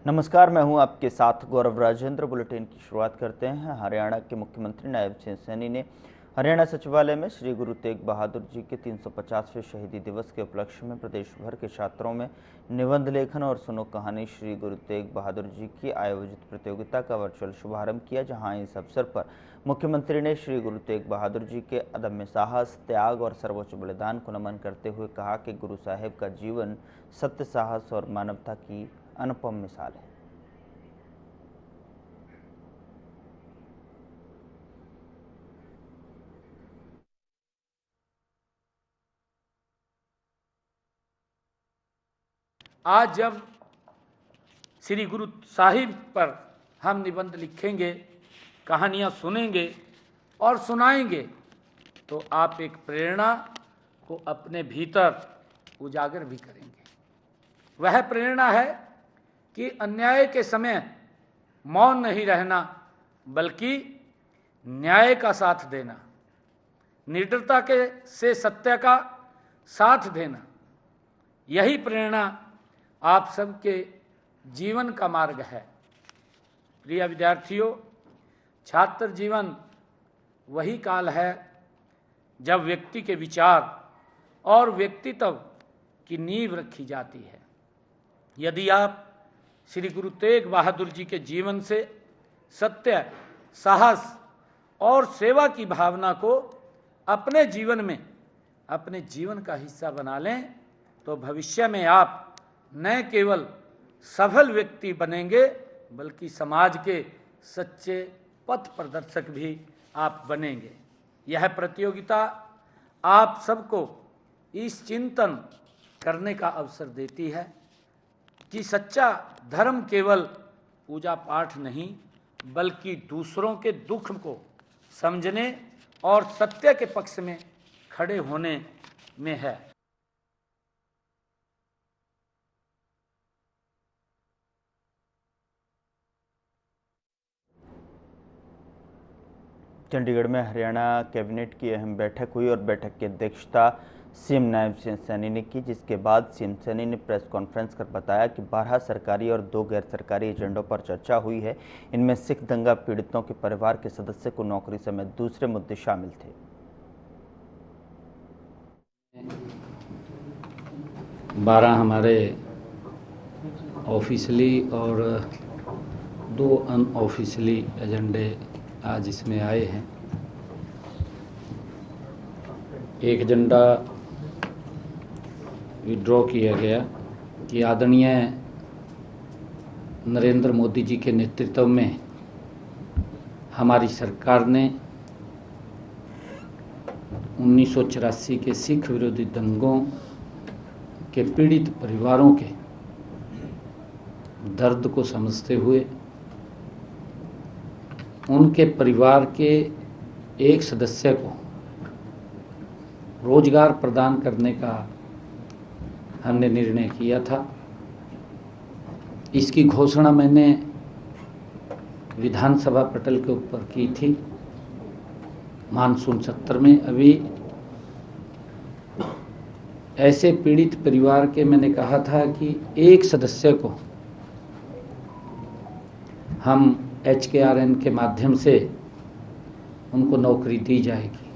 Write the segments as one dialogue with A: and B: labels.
A: नमस्कार, मैं हूं आपके साथ गौरव राजेंद्र। बुलेटिन की शुरुआत करते हैं। हरियाणा के मुख्यमंत्री नायब सिंह सैनी ने हरियाणा सचिवालय में श्री गुरु तेग बहादुर जी के 350वें शहीदी दिवस के उपलक्ष्य में प्रदेश भर के छात्रों में निबंध लेखन और सुनो कहानी श्री गुरु तेग बहादुर जी की आयोजित प्रतियोगिता का वर्चुअल शुभारंभ किया, जहां इस अवसर पर मुख्यमंत्री ने श्री गुरु तेग बहादुर जी के अदम्य साहस, त्याग और सर्वोच्च बलिदान को नमन करते हुए कहा कि गुरु साहेब का जीवन सत्य, साहस और मानवता की अनुपम मिसाल है।
B: आज जब श्री गुरु साहिब पर हम निबंध लिखेंगे, कहानियाँ सुनेंगे और सुनाएंगे, तो आप एक प्रेरणा को अपने भीतर उजागर भी करेंगे। वह प्रेरणा है कि अन्याय के समय मौन नहीं रहना, बल्कि न्याय का साथ देना, निडरता के से सत्य का साथ देना। यही प्रेरणा आप सबके जीवन का मार्ग है। प्रिय विद्यार्थियों, छात्र जीवन वही काल है जब व्यक्ति के विचार और व्यक्तित्व की नींव रखी जाती है। यदि आप श्री गुरु तेग बहादुर जी के जीवन से सत्य, साहस और सेवा की भावना को अपने जीवन में, अपने जीवन का हिस्सा बना लें, तो भविष्य में आप न केवल सफल व्यक्ति बनेंगे, बल्कि समाज के सच्चे पथ प्रदर्शक भी आप बनेंगे। यह प्रतियोगिता आप सबको इस चिंतन करने का अवसर देती है कि सच्चा धर्म केवल पूजा पाठ नहीं, बल्कि दूसरों के दुख को समझने और सत्य के पक्ष में खड़े होने में है।
A: चंडीगढ़ में हरियाणा कैबिनेट की अहम बैठक हुई और बैठक की अध्यक्षता सीएम नायब सिंह सैनी ने की, जिसके बाद सीएम सैनी ने प्रेस कॉन्फ्रेंस कर बताया कि 12 सरकारी और 2 गैर सरकारी एजेंडों पर चर्चा हुई है। इनमें सिख दंगा पीड़ितों के परिवार के सदस्य को नौकरी समेत दूसरे मुद्दे शामिल थे।
C: 12 हमारे ऑफिशियली और 2 अनऑफिशियली एजेंडे आज इसमें आए हैं। एक एजेंडा विड्रॉ किया गया कि आदरणीय नरेंद्र मोदी जी के नेतृत्व में हमारी सरकार ने 1984 के सिख विरोधी दंगों के पीड़ित परिवारों के दर्द को समझते हुए उनके परिवार के एक सदस्य को रोजगार प्रदान करने का हमने निर्णय किया था। इसकी घोषणा मैंने विधानसभा पटल के ऊपर की थी मानसून सत्र में। अभी ऐसे पीड़ित परिवार के मैंने कहा था कि एक सदस्य को हम HKRN के माध्यम से उनको नौकरी दी जाएगी।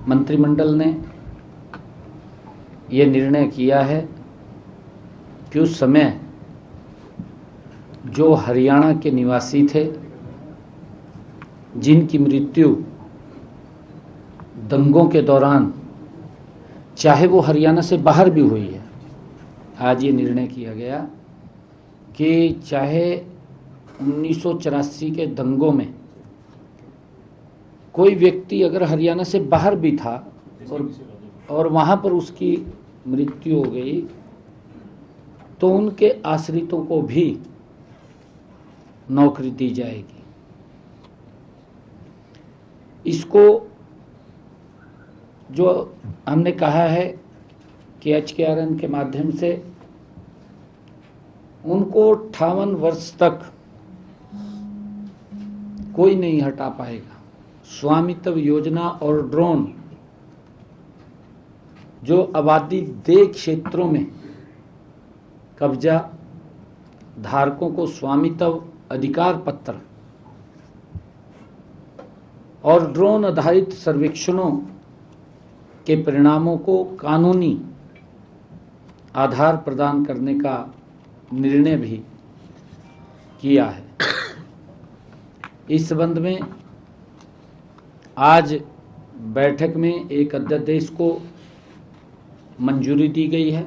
C: मंत्रिमंडल ने ये निर्णय किया है कि उस समय जो हरियाणा के निवासी थे जिनकी मृत्यु दंगों के दौरान, चाहे वो हरियाणा से बाहर भी हुई है, आज ये निर्णय किया गया कि चाहे 1984 के दंगों में कोई व्यक्ति अगर हरियाणा से बाहर भी था और वहाँ पर उसकी मृत्यु हो गई, तो उनके आश्रितों को भी नौकरी दी जाएगी। इसको जो हमने कहा है कि HKRN के माध्यम से उनको 58 वर्ष तक कोई नहीं हटा पाएगा। स्वामित्व योजना और ड्रोन जो आबादी देय क्षेत्रों में कब्जा धारकों को स्वामित्व अधिकार पत्र और ड्रोन आधारित सर्वेक्षणों के परिणामों को कानूनी आधार प्रदान करने का निर्णय भी किया है। इस संबंध में आज बैठक में एक अध्यादेश को मंजूरी दी गई है।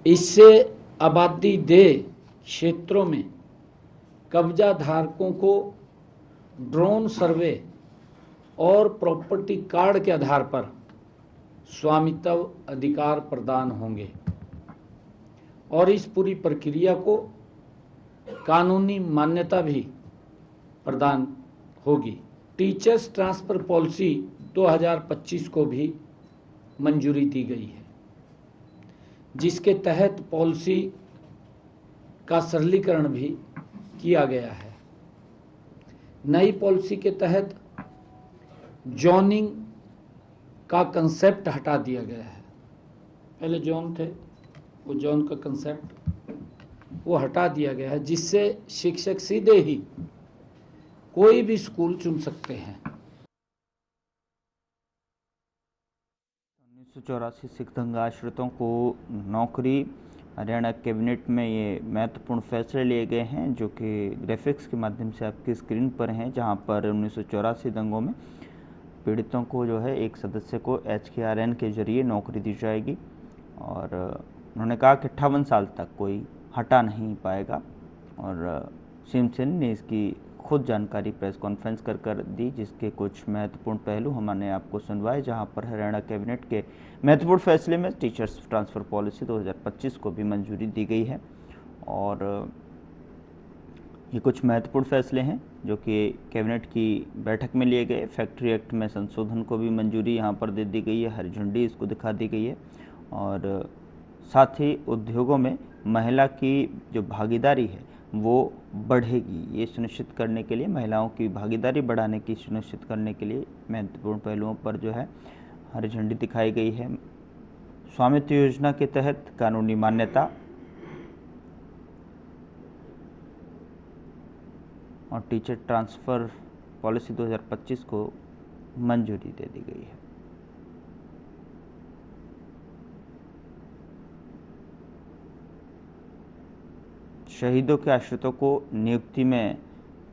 C: इससे आबादी देय क्षेत्रों में कब्जा धारकों को ड्रोन सर्वे और प्रॉपर्टी कार्ड के आधार पर स्वामित्व अधिकार प्रदान होंगे और इस पूरी प्रक्रिया को कानूनी मान्यता भी प्रदान होगी। टीचर्स ट्रांसफर पॉलिसी 2025 को भी मंजूरी दी गई है, जिसके तहत पॉलिसी का सरलीकरण भी किया गया है। नई पॉलिसी के तहत जोनिंग का कंसेप्ट हटा दिया गया है। पहले जोन थे, वो जोन का कंसेप्ट वो हटा दिया गया है, जिससे शिक्षक सीधे ही कोई भी स्कूल चुन सकते हैं।
A: 1984 सिख दंगा आश्रितों को नौकरी। हरियाणा कैबिनेट में ये महत्वपूर्ण फैसले लिए गए हैं, जो कि ग्राफिक्स के माध्यम से आपकी स्क्रीन पर हैं, जहां पर 1984 दंगों में पीड़ितों को जो है एक सदस्य को HKRN के जरिए नौकरी दी जाएगी। और उन्होंने कहा कि 58 साल तक कोई हटा नहीं पाएगा। और सीएम सैनी ने इसकी खुद जानकारी प्रेस कॉन्फ्रेंस कर दी, जिसके कुछ महत्वपूर्ण पहलू हमने आपको सुनवाए, जहां पर हरियाणा कैबिनेट के महत्वपूर्ण फैसले में टीचर्स ट्रांसफ़र पॉलिसी 2025 को भी मंजूरी दी गई है। और ये कुछ महत्वपूर्ण फैसले हैं जो कि कैबिनेट की बैठक में लिए गए। फैक्ट्री एक्ट में संशोधन को भी मंजूरी यहाँ पर दे दी गई है, हरी झंडी इसको दिखा दी गई है। और साथ ही उद्योगों में महिला की जो भागीदारी है वो बढ़ेगी। ये सुनिश्चित करने के लिए, महिलाओं की भागीदारी बढ़ाने की सुनिश्चित करने के लिए महत्वपूर्ण पहलुओं पर जो है हरी झंडी दिखाई गई है। स्वामित्व योजना के तहत कानूनी मान्यता और टीचर ट्रांसफ़र पॉलिसी 2025 को मंजूरी दे दी गई है। शहीदों के आश्रितों को नियुक्ति में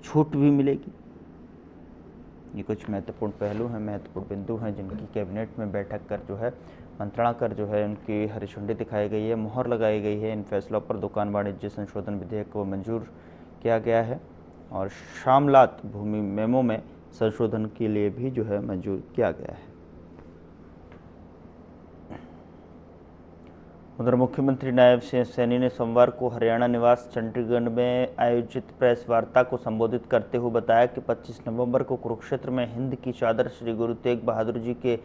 A: छूट भी मिलेगी। ये कुछ महत्वपूर्ण पहलू हैं, महत्वपूर्ण बिंदु हैं, जिनकी कैबिनेट में बैठक कर जो है मंत्रणा कर जो है उनकी हरी झंडी दिखाई गई है, मोहर लगाई गई है। इन फैसलों पर दुकान वाणिज्य संशोधन विधेयक को मंजूर किया गया है और शामलात भूमि मेमो में संशोधन के लिए भी जो है मंजूर किया गया है। उधर मुख्यमंत्री नायब सिंह सैनी ने सोमवार को हरियाणा निवास चंडीगढ़ में आयोजित प्रेस वार्ता को संबोधित करते हुए बताया कि 25 नवंबर को कुरुक्षेत्र में हिंद की चादर श्री गुरु तेग बहादुर जी के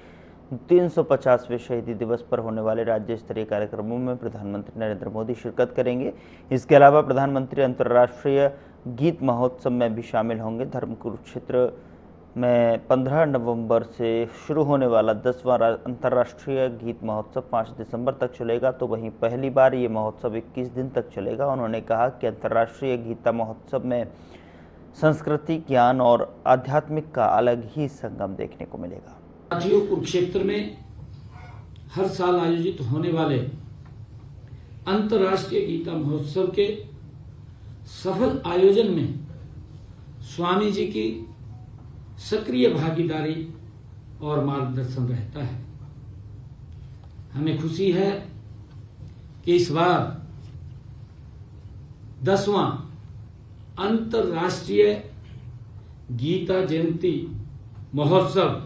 A: 350वें शहीदी दिवस पर होने वाले राज्य स्तरीय कार्यक्रमों में प्रधानमंत्री नरेंद्र मोदी शिरकत करेंगे। इसके अलावा प्रधानमंत्री अंतर्राष्ट्रीय गीत महोत्सव में भी शामिल होंगे। धर्म कुरुक्षेत्र में 15 नवंबर से शुरू होने वाला 10वां अंतर्राष्ट्रीय गीत महोत्सव 5 दिसंबर तक चलेगा, तो वहीं पहली बार ये महोत्सव 21 दिन तक चलेगा। उन्होंने कहा कि अंतर्राष्ट्रीय गीता महोत्सव में संस्कृति, ज्ञान और आध्यात्मिक का अलग ही संगम देखने को मिलेगा।
C: साथियों, कुरुक्षेत्र में हर साल आयोजित होने वाले अंतर्राष्ट्रीय गीता महोत्सव के सफल आयोजन में स्वामी जी की सक्रिय भागीदारी और मार्गदर्शन रहता है। हमें खुशी है कि इस बार 10वां अंतर्राष्ट्रीय गीता जयंती महोत्सव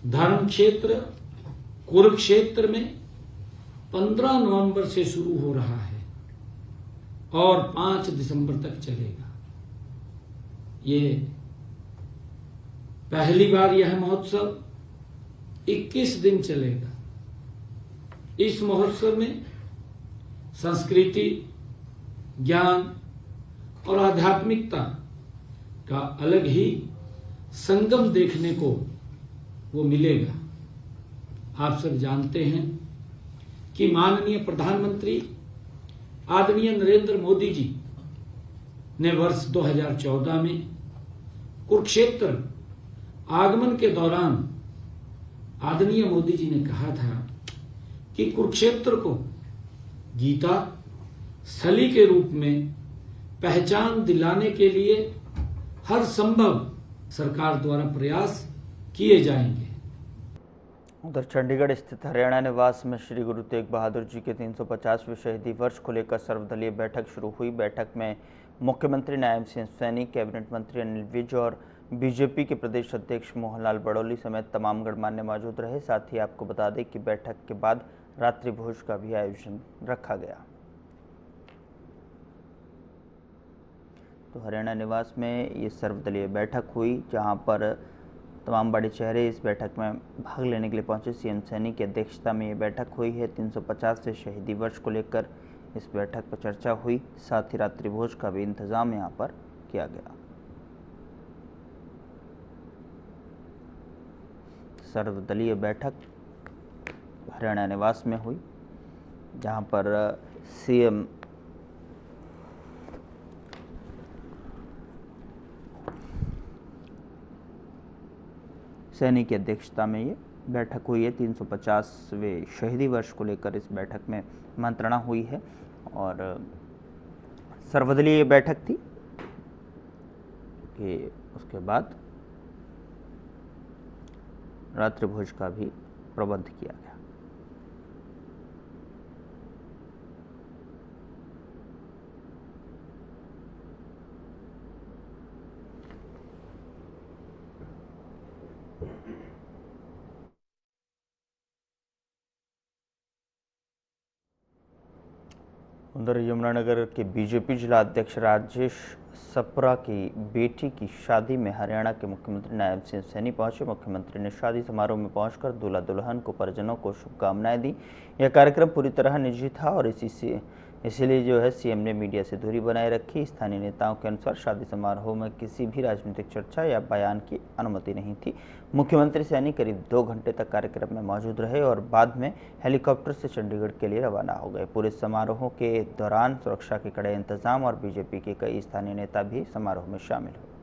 C: धर्म क्षेत्र कुरुक्षेत्र में 15 नवंबर से शुरू हो रहा है और 5 दिसंबर तक चलेगा। ये पहली बार यह महोत्सव 21 दिन चलेगा। इस महोत्सव में संस्कृति, ज्ञान और आध्यात्मिकता का अलग ही संगम देखने को वो मिलेगा। आप सब जानते हैं कि माननीय प्रधानमंत्री आदरणीय नरेंद्र मोदी जी ने वर्ष 2014 में कुरुक्षेत्र आगमन के दौरान आदरणीय मोदी जी ने कहा था कि कुरुक्षेत्र को गीता स्थली के रूप में पहचान दिलाने के लिए हर संभव सरकार द्वारा प्रयास किए जाएंगे।
A: उधर चंडीगढ़ स्थित हरियाणा निवास में श्री गुरु तेग बहादुर जी के 350वें शहीदी वर्ष को लेकर सर्वदलीय बैठक शुरू हुई। बैठक में मुख्यमंत्री नायब सिंह सैनी, कैबिनेट मंत्री अनिल विज और बीजेपी के प्रदेश अध्यक्ष मोहनलाल बड़ौली समेत तमाम गणमान्य मौजूद रहे। साथ ही आपको बता दें कि बैठक के बाद रात्रि भोज का भी आयोजन रखा गया। तो हरियाणा निवास में ये सर्वदलीय बैठक हुई, जहां पर तमाम बड़े चेहरे इस बैठक में भाग लेने के लिए पहुंचे। सीएम सैनी की अध्यक्षता में ये बैठक हुई है। 350वें शहीदी वर्ष को लेकर इस बैठक पर चर्चा हुई। साथ ही रात्रि भोज का भी इंतजाम यहाँ पर किया गया। सर्वदलीय बैठक हरियाणा निवास में हुई, जहां पर सीएम सैनी की अध्यक्षता में ये बैठक हुई है। 350वें शहीदी वर्ष को लेकर इस बैठक में मंत्रणा हुई है और सर्वदलीय बैठक थी कि उसके बाद रात्रि भोज का भी प्रबंध किया गया। उधर यमुनानगर के बीजेपी जिला अध्यक्ष राजेश सप्रा की बेटी की शादी में हरियाणा के मुख्यमंत्री नायब सिंह सैनी पहुंचे। मुख्यमंत्री ने शादी समारोह में पहुंचकर दूल्हा दुल्हन को परिजनों को शुभकामनाएं दी। यह कार्यक्रम पूरी तरह निजी था और इसीलिए जो है सीएम ने मीडिया से दूरी बनाए रखी। स्थानीय नेताओं के अनुसार शादी समारोह में किसी भी राजनीतिक चर्चा या बयान की अनुमति नहीं थी। मुख्यमंत्री सैनी करीब 2 घंटे तक कार्यक्रम में मौजूद रहे और बाद में हेलीकॉप्टर से चंडीगढ़ के लिए रवाना हो गए। पूरे समारोह के दौरान सुरक्षा के कड़े इंतजाम और बीजेपी के कई स्थानीय नेता भी समारोह में शामिल हुए।